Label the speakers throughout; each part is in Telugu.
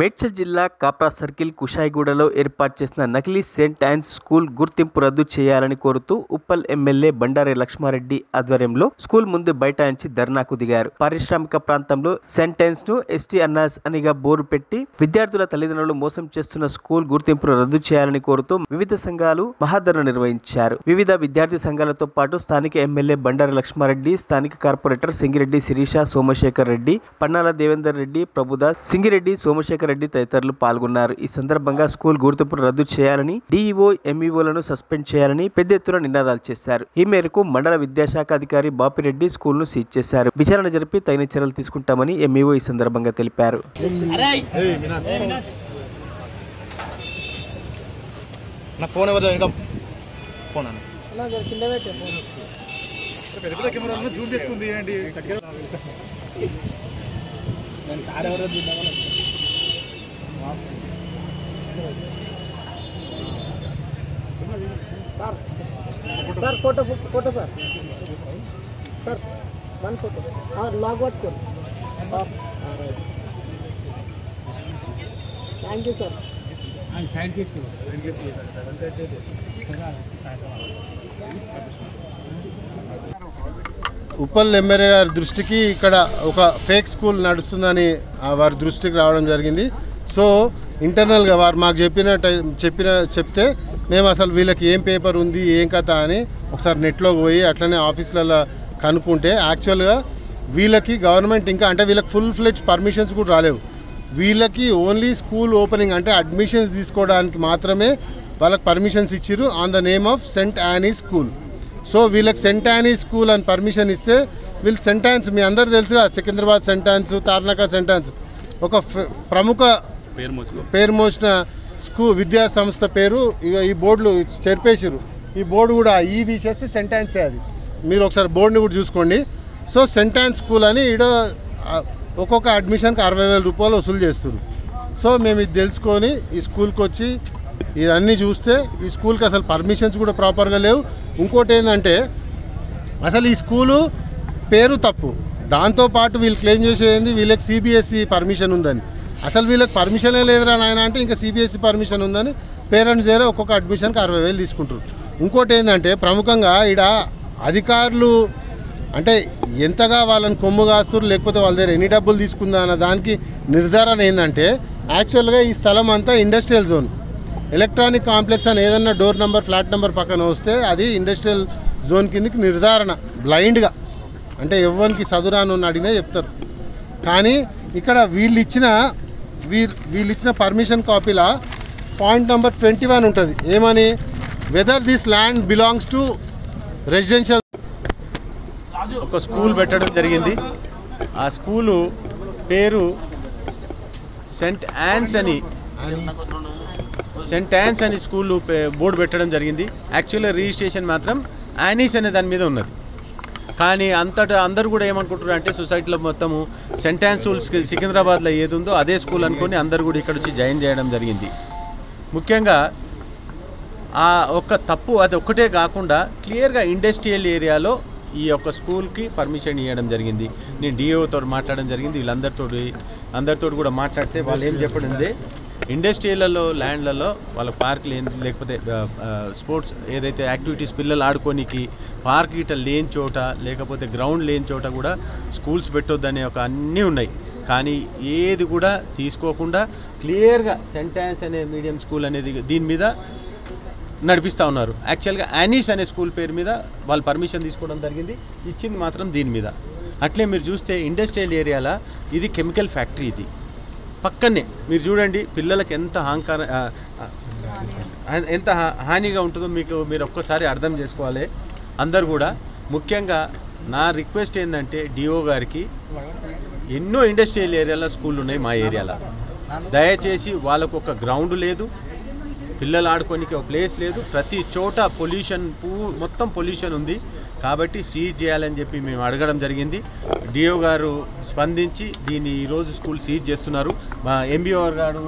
Speaker 1: మేడ్చల్ జిల్లా కాప్రా సర్కిల్ కుషాయిగూడలో ఏర్పాటు చేసిన నకిలీ సెయింట్ ఆన్స్ స్కూల్ గుర్తింపు రద్దు చేయాలని కోరుతూ ఉప్పల్ ఎమ్మెల్యే బండారి లక్ష్మారెడ్డి ఆధ్వర్యంలో స్కూల్ ముందు బైఠాయించి ధర్నాకు దిగారు. పారిశ్రామిక ప్రాంతంలో సెయింట్ ఆన్స్ ను ఎస్టీ అన్నాస్ అనిగా బోర్డు పెట్టి విద్యార్థుల తల్లిదండ్రులు మోసం చేస్తున్న స్కూల్ గుర్తింపును రద్దు చేయాలని కోరుతూ వివిధ సంఘాలు మహాధరణ నిర్వహించారు. వివిధ విద్యార్థి సంఘాలతో పాటు స్థానిక ఎమ్మెల్యే బండారి లక్ష్మారెడ్డి, స్థానిక కార్పొరేటర్ సింగిరెడ్డి శిరీష, సోమశేఖర్ రెడ్డి, పన్నాల దేవేందర్ రెడ్డి, ప్రభుదాస్, సింగిరెడ్డి, సోమశేఖర్ రెడ్డి తదితరులు పాల్గొన్నారు. ఈ సందర్భంగా స్కూల్ గుర్తింపును రద్దు చేయాలని, డీఈఓ, ఎంఈఓలను సస్పెండ్ చేయాలని పెద్ద ఎత్తున నినాదాలు చేశారు. ఈ మేరకు మండల విద్యాశాఖ అధికారి బాపిరెడ్డి స్కూల్ ను సీజ్ చేశారు. విచారణ జరిపి తగిన చర్యలు తీసుకుంటామని ఎంఈఓ ఈ సందర్భంగా తెలిపారు.
Speaker 2: Sir photo photo sir sir one photo और लॉग आउट करो. Thank you sir.
Speaker 3: Uppal MLA గారి దృష్టికి ఇక్కడ ఒక ఫేక్ స్కూల్ నడుస్తుందని వారి దృష్టికి రావడం జరిగింది. సో ఇంటర్నల్గా వారు మాకు చెప్తే మేము అసలు వీళ్ళకి ఏం పేపర్ ఉంది ఏం కథ అని ఒకసారి నెట్లోకి పోయి అట్లనే ఆఫీసులలో కనుక్కుంటే యాక్చువల్గా వీళ్ళకి గవర్నమెంట్ ఇంకా అంటే వీళ్ళకి ఫుల్ ఫ్లెడ్జ్ పర్మిషన్స్ కూడా రాలేవు. వీళ్ళకి ఓన్లీ స్కూల్ ఓపెనింగ్ అంటే అడ్మిషన్స్ తీసుకోవడానికి మాత్రమే వాళ్ళకి పర్మిషన్స్ ఇచ్చిర్రు on the name of saint Annie school. So వీళ్ళకి సెయింట్ యానీ స్కూల్ అని పర్మిషన్ ఇస్తే వీళ్ళు సెయింట్ ఆన్స్ మీ అందరూ తెలుసుగా, Secunderabad saint Ann's, Tarnaka saint Ann's ఒక ప్రముఖ పేరు మోసిన విద్యా సంస్థ పేరు. ఈ బోర్డులు చెరిపేసారు. ఈ బోర్డు కూడా ఈ తీసేస్తే సెయింట్ ఆన్సే అది. మీరు ఒకసారి బోర్డుని కూడా చూసుకోండి. సో సెయింట్ ఆన్స్ స్కూల్ అని ఈడ ఒక్కొక్క అడ్మిషన్కి 60,000 రూపాయలు వసూలు చేస్తుంది. సో మేము ఇది తెలుసుకొని ఈ స్కూల్కి వచ్చి ఇవన్నీ చూస్తే ఈ స్కూల్కి అసలు పర్మిషన్స్ కూడా ప్రాపర్గా లేవు. ఇంకోటి ఏంటంటే అసలు ఈ స్కూలు పేరు తప్పు. దాంతోపాటు వీళ్ళు క్లెయిమ్ చేసేది వీళ్ళకి సిబిఎస్ఈ పర్మిషన్ ఉందని. అసలు వీళ్ళకి పర్మిషనే లేదురా నాయన అంటే ఇంకా సిబిఎస్ఈ పర్మిషన్ ఉందని పేరెంట్స్ దగ్గర ఒక్కొక్క అడ్మిషన్కి 60,000 తీసుకుంటారు. ఇంకోటి ఏంటంటే ప్రముఖంగా ఈడ అధికారులు అంటే ఎంతగా వాళ్ళని కొమ్ము కాస్తారు లేకపోతే వాళ్ళ దగ్గర ఎన్ని డబ్బులు తీసుకుందా అన్న దానికి నిర్ధారణ ఏంటంటే యాక్చువల్గా ఈ స్థలం అంతా ఇండస్ట్రియల్ జోన్. ఎలక్ట్రానిక్ కాంప్లెక్స్ అని ఏదన్నా డోర్ నెంబర్ ఫ్లాట్ నెంబర్ పక్కన వస్తే అది ఇండస్ట్రియల్ జోన్ కిందకి నిర్ధారణ బ్లైండ్గా అంటే ఎవరికి చదువురాను అడిగినా చెప్తారు. కానీ ఇక్కడ వీళ్ళు ఇచ్చిన పర్మిషన్ కాపీలా పాయింట్ నెంబర్ 21 ఉంటుంది. ఏమని, whether this land belongs to residential.
Speaker 4: ఒక స్కూల్ పెట్టడం జరిగింది. ఆ స్కూలు పేరు సెయింట్ ఆన్స్ అని స్కూల్ బోర్డు పెట్టడం జరిగింది. యాక్చువల్గా రిజిస్ట్రేషన్ మాత్రం యానీస్ అనే దాని మీద ఉన్నది. కానీ అందరూ కూడా ఏమనుకుంటున్నారు అంటే సొసైటీలో మొత్తము సెయింట్ ఆన్స్ స్కూల్ సికింద్రాబాద్లో ఏది ఉందో అదే స్కూల్ అనుకొని అందరూ కూడా ఇక్కడ వచ్చి జాయిన్ చేయడం జరిగింది. ముఖ్యంగా ఆ ఒక్క తప్పు అది ఒక్కటే కాకుండా క్లియర్గా ఇండస్ట్రియల్ ఏరియాలో ఈ యొక్క స్కూల్కి పర్మిషన్ ఇవ్వడం జరిగింది. నేను డిఓతో మాట్లాడడం జరిగింది. అందరితో కూడా మాట్లాడితే వాళ్ళు ఏం చెప్పడం ఇండస్ట్రియల్లో ల్యాండ్లలో వాళ్ళ పార్కులు లేకపోతే స్పోర్ట్స్ ఏదైతే యాక్టివిటీస్ పిల్లలు ఆడుకోనికి పార్క్ గిట్ట లేని చోట లేకపోతే గ్రౌండ్ లేని చోట కూడా స్కూల్స్ పెట్టొద్దనే ఒక అన్నీ ఉన్నాయి. కానీ ఏది కూడా తీసుకోకుండా క్లియర్గా సెయింట్ ఆన్స్ అనే మీడియం స్కూల్ అనేది దీని మీద నడిపిస్తూ ఉన్నారు. యాక్చువల్గా యానీస్ అనే స్కూల్ పేరు మీద వాళ్ళు పర్మిషన్ తీసుకోవడం జరిగింది, ఇచ్చింది మాత్రం దీని మీద. అట్లే మీరు చూస్తే ఇండస్ట్రియల్ ఏరియాలో ఇది కెమికల్ ఫ్యాక్టరీ. ఇది పక్కనే మీరు చూడండి పిల్లలకు ఎంత హానిగా ఉంటుందో మీరు ఒక్కసారి అర్థం చేసుకోవాలి అందరు కూడా. ముఖ్యంగా నా రిక్వెస్ట్ ఏంటంటే డిఓ గారికి, ఎన్నో ఇండస్ట్రియల్ ఏరియాలో స్కూళ్ళు ఉన్నాయి మా ఏరియాలో, దయచేసి వాళ్ళకు ఒక గ్రౌండ్ లేదు, పిల్లలు ఆడుకోనికి ఒక ప్లేస్ లేదు, ప్రతి చోట మొత్తం పొల్యూషన్ ఉంది. కాబట్టి సీజ్ చేయాలని చెప్పి మేము అడగడం జరిగింది. డిఓ గారు స్పందించి దీన్ని ఈరోజు స్కూల్ సీజ్ చేస్తున్నారు. మా ఎంబీఓ గారు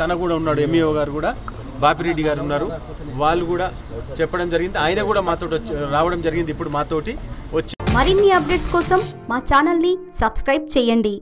Speaker 4: తన కూడా ఉన్నాడు, ఎంఈఓ గారు కూడా బాపిరెడ్డి గారు ఉన్నారు, వాళ్ళు కూడా చెప్పడం జరిగింది. ఆయన కూడా మాతో రావడం జరిగింది ఇప్పుడు మాతోటి వచ్చి.
Speaker 5: మరిన్ని అప్డేట్స్ కోసం మా ఛానల్ని సబ్స్క్రైబ్ చేయండి.